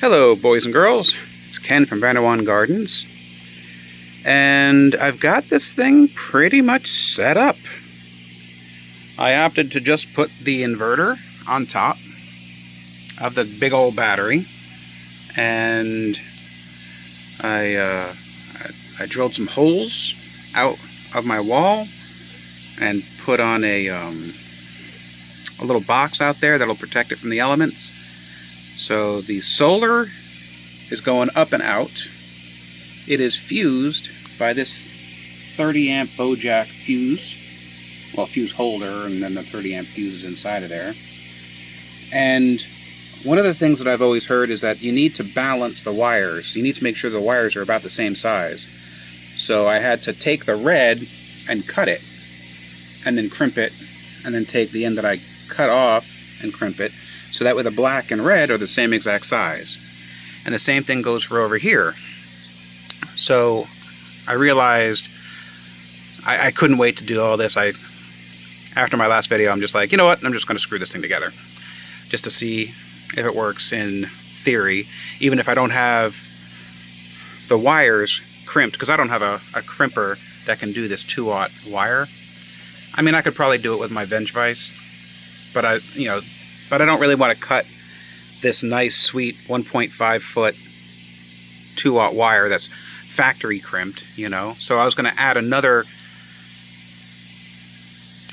Hello boys and girls, it's Ken from Vanderwan Gardens, and I've got this thing pretty much set up. I opted to just put the inverter on top of the big old battery, and I drilled some holes out of my wall and put on a little box out there that'll protect it from the elements. So the solar is going up and out. It is fused by this 30 amp Bojack fuse. Well, fuse holder, and then the 30 amp fuse is inside of there. And one of the things that I've always heard is that you need to balance the wires. You need to make sure the wires are about the same size. So I had to take the red and cut it, and then crimp it, and then take the end that I cut off and crimp it, so that way the black and red are the same exact size. And the same thing goes for over here. So I realized I couldn't wait to do all this. After my last video, I'm just like, you know what, I'm just going to screw this thing together just to see if it works in theory, even if I don't have the wires crimped, because I don't have a crimper that can do this 2-aught wire. I mean, I could probably do it with my bench vise, but I don't really want to cut this nice, sweet 1.5 foot 2-aught wire that's factory crimped, you know. So I was going to add another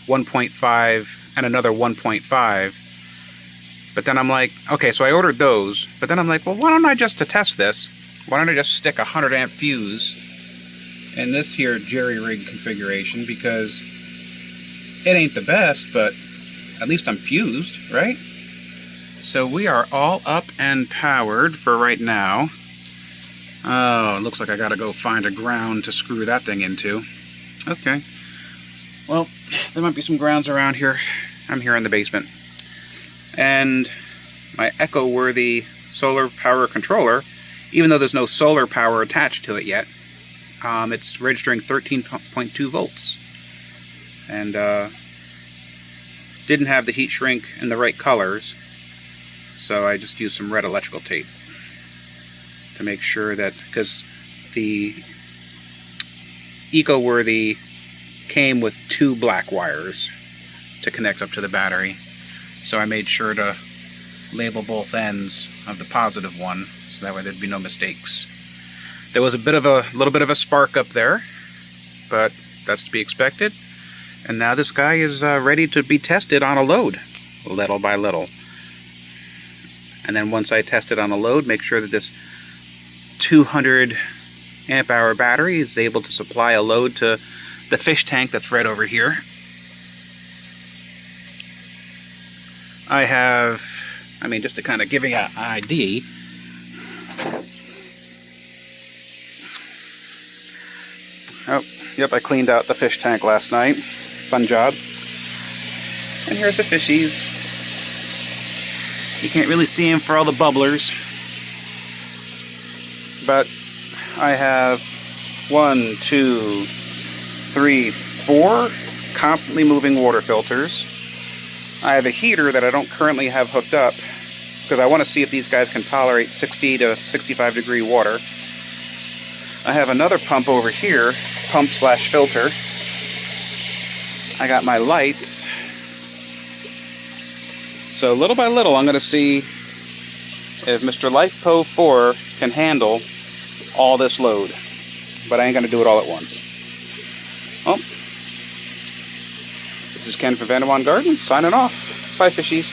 1.5 and another 1.5. But then I'm like, okay, so I ordered those. But then I'm like, well, why don't I just, to test this, why don't I just stick a 100 amp fuse in this here jerry-rig configuration, because it ain't the best, but at least I'm fused, right? So we are all up and powered for right now. Oh, it looks like I gotta go find a ground to screw that thing into. Okay. Well, there might be some grounds around here. I'm here in the basement. And my eco-worthy solar power controller, even though there's no solar power attached to it yet, it's registering 13.2 volts. And didn't have the heat shrink in the right colors, so I just used some red electrical tape to make sure that, because the eco-worthy came with 2 black wires to connect up to the battery, so I made sure to label both ends of the positive one, so that way there'd be no mistakes. There was a little bit of a spark up there, but that's to be expected. And now this guy is ready to be tested on a load, little by little. And then once I test it on a load, make sure that this 200 amp hour battery is able to supply a load to the fish tank that's right over here. I have, just to kind of give you an idea, oh, yep, I cleaned out the fish tank last night. Fun job. And here's the fishies. You can't really see them for all the bubblers, but I have 1, 2, 3, 4 constantly moving water filters. I have a heater that I don't currently have hooked up because I want to see if these guys can tolerate 60 to 65 degree water. I have another pump over here, pump/filter. I got my lights. So little by little, I'm going to see if Mr. LifePo 4 can handle all this load. But I ain't going to do it all at once. Well, this is Ken from Vanderwan Gardens, signing off. Bye, fishies.